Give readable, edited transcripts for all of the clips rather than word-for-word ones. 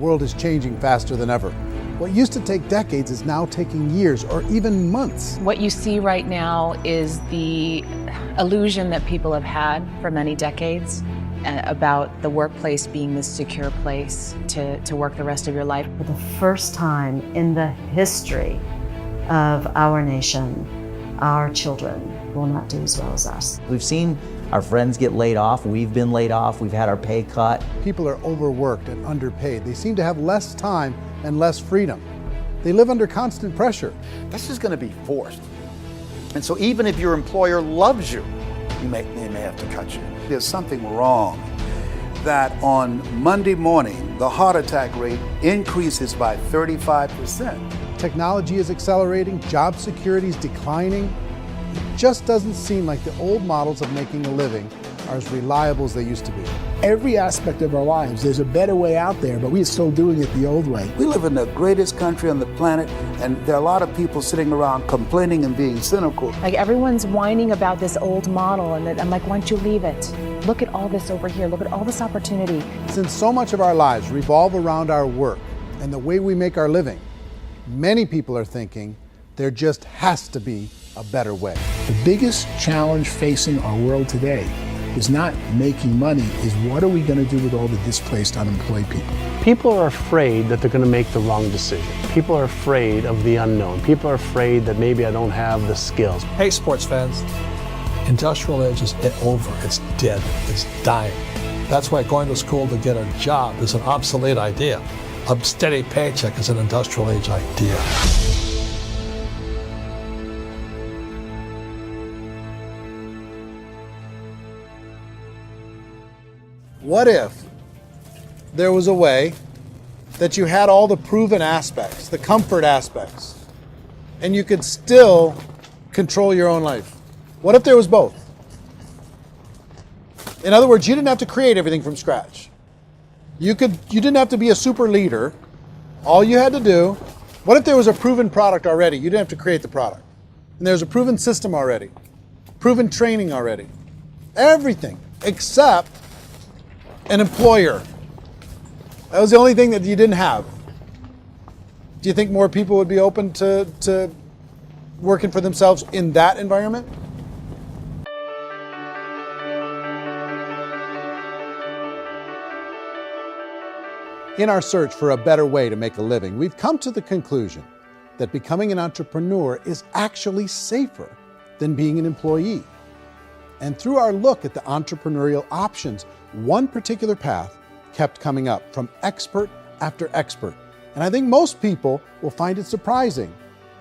world is changing faster than ever. What used to take decades is now taking years or even months. What you see right now is the illusion that people have had for many decades about the workplace being this secure place to work the rest of your life. For the first time in the history of our nation, our children will not do as well as us. We've seen our friends get laid off, we've been laid off, we've had our pay cut. People are overworked and underpaid. They seem to have less time and less freedom. They live under constant pressure. This is going to be forced. And so even if your employer loves you, they may have to cut you. There's something wrong that on Monday morning, the heart attack rate increases by 35%. Technology is accelerating, job security is declining. It just doesn't seem like the old models of making a living are as reliable as they used to be. Every aspect of our lives, there's a better way out there, but we're still doing it the old way. We live in the greatest country on the planet, and there are a lot of people sitting around complaining and being cynical. Like everyone's whining about this old model, and I'm like, why don't you leave it? Look at all this over here. Look at all this opportunity. Since so much of our lives revolve around our work and the way we make our living, many people are thinking there just has to be a better way. The biggest challenge facing our world today is not making money, is what are we going to do with all the displaced, unemployed people? People are afraid that they're going to make the wrong decision. People are afraid of the unknown. People are afraid that maybe I don't have the skills. Hey, sports fans, industrial age is over. It's dead. It's dying. That's why going to school to get a job is an obsolete idea. A steady paycheck is an industrial age idea. What if there was a way that you had all the proven aspects, the comfort aspects, and you could still control your own life? What if there was both? In other words, you didn't have to create everything from scratch. You didn't have to be a super leader. All you had to do, what if there was a proven product already? You didn't have to create the product. And there's a proven system already, proven training already. Everything except an employer. That was the only thing that you didn't have. Do you think more people would be open to working for themselves in that environment? In our search for a better way to make a living, we've come to the conclusion that becoming an entrepreneur is actually safer than being an employee. And through our look at the entrepreneurial options, one particular path kept coming up from expert after expert. And I think most people will find it surprising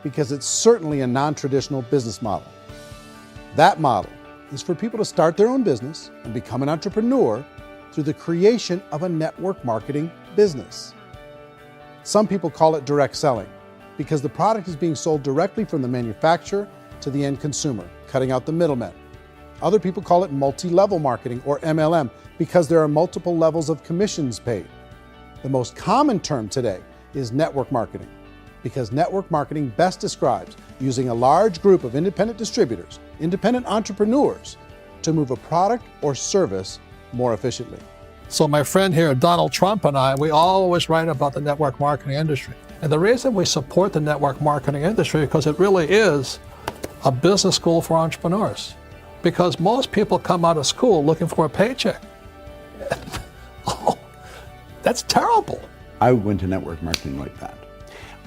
because it's certainly a non-traditional business model. That model is for people to start their own business and become an entrepreneur through the creation of a network marketing business. Some people call it direct selling because the product is being sold directly from the manufacturer to the end consumer, cutting out the middlemen. Other people call it multi-level marketing, or MLM, because there are multiple levels of commissions paid. The most common term today is network marketing, because network marketing best describes using a large group of independent distributors, independent entrepreneurs, to move a product or service more efficiently. So my friend here, Donald Trump, and I, we always write about the network marketing industry. And the reason we support the network marketing industry is because it really is a business school for entrepreneurs. Because most people come out of school looking for a paycheck. Oh, that's terrible. I went to network marketing like that.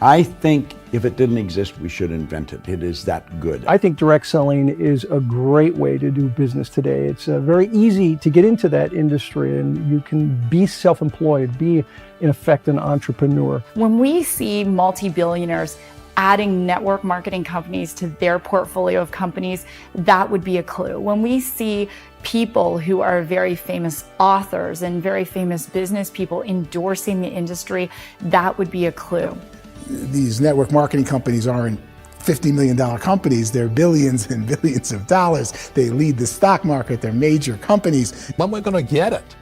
I think if it didn't exist, we should invent it. It is that good. I think direct selling is a great way to do business today. It's very easy to get into that industry, and you can be self-employed, be in effect an entrepreneur. When we see multi-billionaires adding network marketing companies to their portfolio of companies, that would be a clue. When we see people who are very famous authors and very famous business people endorsing the industry, that would be a clue. These network marketing companies aren't $50 million companies, they're billions and billions of dollars. They lead the stock market, they're major companies. When we're going to get it?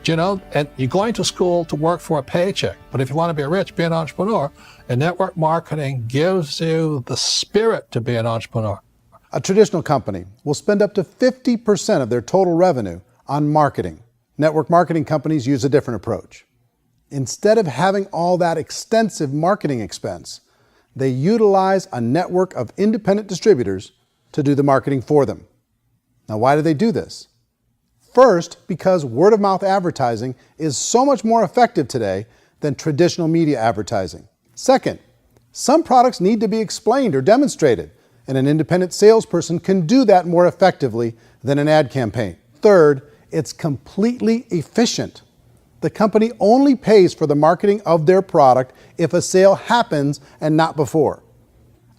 You know, and you're going to school to work for a paycheck, but if you want to be rich, be an entrepreneur, and network marketing gives you the spirit to be an entrepreneur. A traditional company will spend up to 50% of their total revenue on marketing. Network marketing companies use a different approach. Instead of having all that extensive marketing expense, they utilize a network of independent distributors to do the marketing for them. Now, why do they do this? First, because word-of-mouth advertising is so much more effective today than traditional media advertising. Second, some products need to be explained or demonstrated, and an independent salesperson can do that more effectively than an ad campaign. Third, it's completely efficient. The company only pays for the marketing of their product if a sale happens and not before.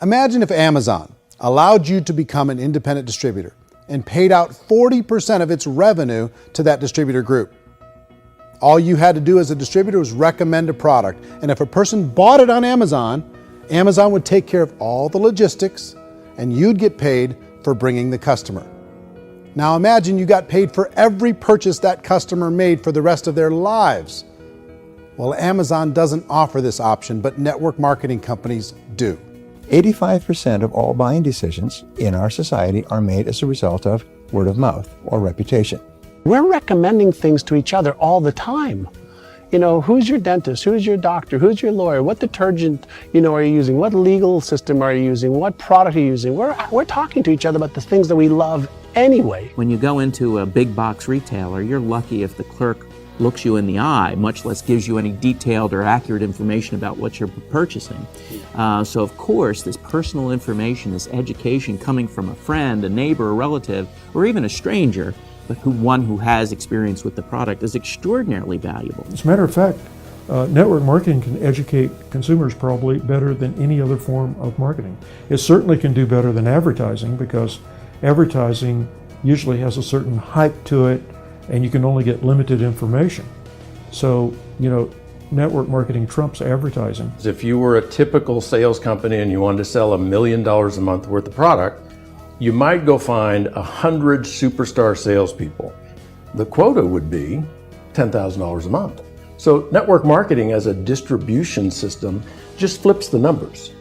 Imagine if Amazon allowed you to become an independent distributor and paid out 40% of its revenue to that distributor group. All you had to do as a distributor was recommend a product, and if a person bought it on Amazon, Amazon would take care of all the logistics, and you'd get paid for bringing the customer. Now imagine you got paid for every purchase that customer made for the rest of their lives. Well, Amazon doesn't offer this option, but network marketing companies do. 85% of all buying decisions in our society are made as a result of word of mouth or reputation. We're recommending things to each other all the time. You know, who's your dentist? Who's your doctor? Who's your lawyer? What detergent, are you using? What legal system are you using? What product are you using? We're talking to each other about the things that we love anyway. When you go into a big box retailer, you're lucky if the clerk looks you in the eye, much less gives you any detailed or accurate information about what you're purchasing. So of course, this personal information, this education coming from a friend, a neighbor, a relative, or even a stranger, but one who has experience with the product is extraordinarily valuable. As a matter of fact, network marketing can educate consumers probably better than any other form of marketing. It certainly can do better than advertising because advertising usually has a certain hype to it and you can only get limited information. So, network marketing trumps advertising. If you were a typical sales company and you wanted to sell $1 million a month worth of product, you might go find 100 superstar salespeople. The quota would be $10,000 a month. So network marketing as a distribution system just flips the numbers.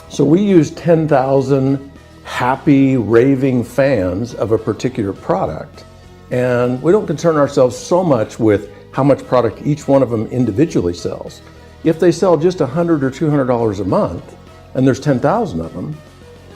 So we use 10,000 happy, raving fans of a particular product, and we don't concern ourselves so much with how much product each one of them individually sells. If they sell just $100 or $200 a month, and there's 10,000 of them,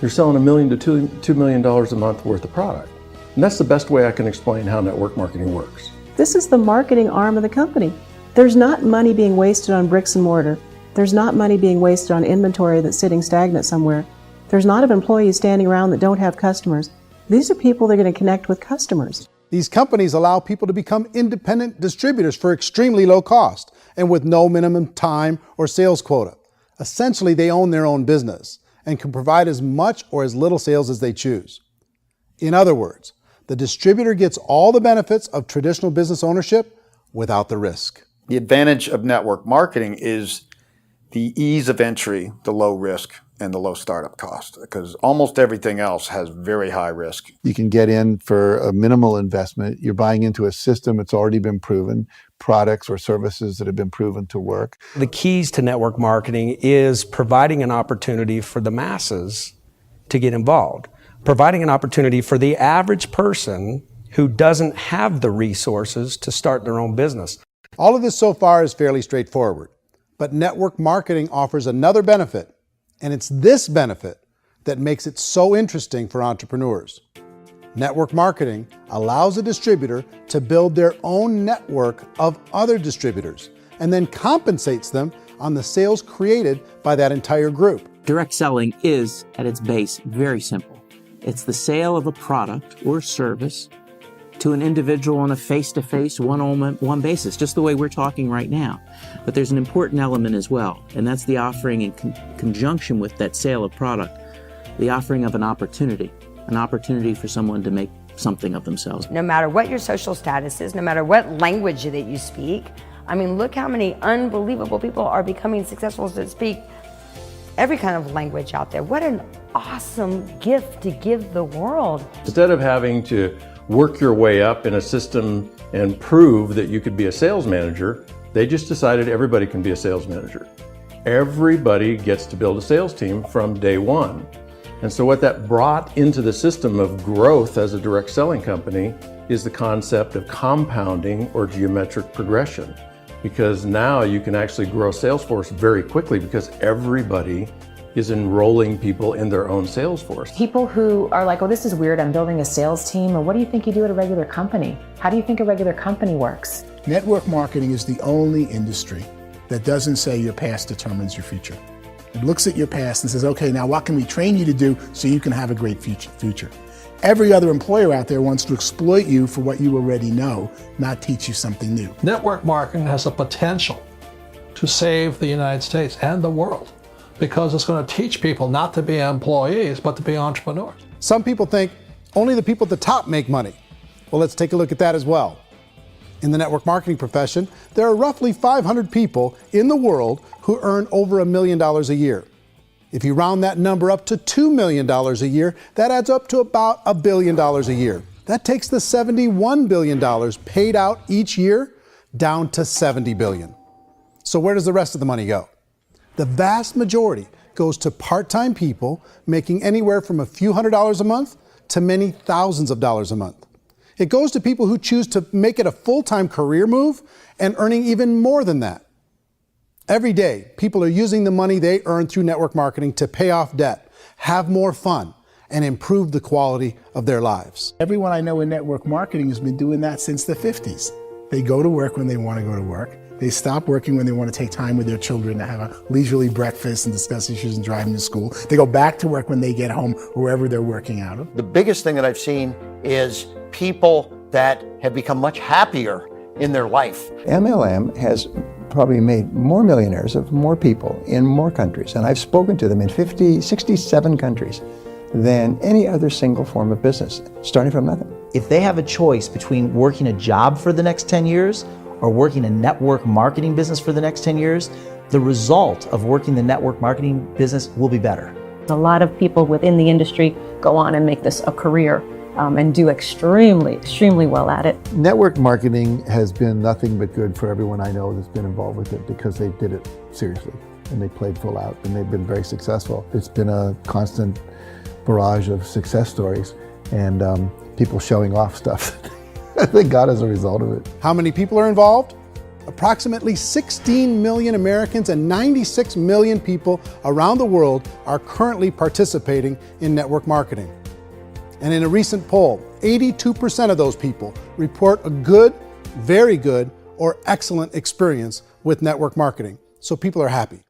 you're selling $1 million to $2 million a month worth of product. And that's the best way I can explain how network marketing works. This is the marketing arm of the company. There's not money being wasted on bricks and mortar. There's not money being wasted on inventory that's sitting stagnant somewhere. There's not of employees standing around that don't have customers. These are people that are going to connect with customers. These companies allow people to become independent distributors for extremely low cost and with no minimum time or sales quota. Essentially, they own their own business and can provide as much or as little sales as they choose. In other words, the distributor gets all the benefits of traditional business ownership without the risk. The advantage of network marketing is the ease of entry, the low risk, and the low startup cost, because almost everything else has very high risk. You can get in for a minimal investment. You're buying into a system that's already been proven, products or services that have been proven to work. The keys to network marketing is providing an opportunity for the masses to get involved, providing an opportunity for the average person who doesn't have the resources to start their own business. All of this so far is fairly straightforward, but network marketing offers another benefit, and it's this benefit that makes it so interesting for entrepreneurs. Network marketing allows a distributor to build their own network of other distributors and then compensates them on the sales created by that entire group. Direct selling is, at its base, very simple. It's the sale of a product or service to an individual on a face-to-face, one-on-one basis, just the way we're talking right now. But there's an important element as well, and that's the offering in conjunction with that sale of product, the offering of an opportunity for someone to make something of themselves. No matter what your social status is, no matter what language that you speak, I mean, look how many unbelievable people are becoming successful that speak every kind of language out there. What an awesome gift to give the world. Instead of having to work your way up in a system and prove that you could be a sales manager, they just decided everybody can be a sales manager. Everybody gets to build a sales team from day one. And so what that brought into the system of growth as a direct selling company is the concept of compounding or geometric progression. because now you can actually grow a sales force very quickly because everybody is enrolling people in their own sales force. People who are like, oh, this is weird, I'm building a sales team, or what do you think you do at a regular company? How do you think a regular company works? Network marketing is the only industry that doesn't say your past determines your future. It looks at your past and says, okay, now what can we train you to do so you can have a great future? Every other employer out there wants to exploit you for what you already know, not teach you something new. Network marketing has the potential to save the United States and the world because it's going to teach people not to be employees, but to be entrepreneurs. Some people think only the people at the top make money. Well, let's take a look at that as well. In the network marketing profession, there are roughly 500 people in the world who earn over $1 million a year. If you round that number up to $2 million a year, that adds up to about $1 billion a year. That takes the $71 billion paid out each year down to $70 billion. So where does the rest of the money go? The vast majority goes to part-time people making anywhere from a few $100s a month to many thousands of dollars a month. It goes to people who choose to make it a full-time career move and earning even more than that. Every day, people are using the money they earn through network marketing to pay off debt, have more fun, and improve the quality of their lives. Everyone I know in network marketing has been doing that since the 50s. They go to work when they want to go to work. They stop working when they want to take time with their children to have a leisurely breakfast and discuss issues and driving to school. They go back to work when they get home, wherever they're working out of. The biggest thing that I've seen is people that have become much happier in their life. MLM has probably made more millionaires of more people in more countries, and I've spoken to them in 67 countries than any other single form of business, starting from nothing. If they have a choice between working a job for the next 10 years or working a network marketing business for the next 10 years, the result of working the network marketing business will be better. A lot of people within the industry go on and make this a career and do extremely well at it. Network marketing has been nothing but good for everyone I know that's been involved with it because they did it seriously and they played full out and they've been very successful. It's been a constant barrage of success stories and people showing off stuff that they got as a result of it. How many people are involved? Approximately 16 million Americans and 96 million people around the world are currently participating in network marketing. And in a recent poll, 82% of those people report a good, very good, or excellent experience with network marketing. So people are happy.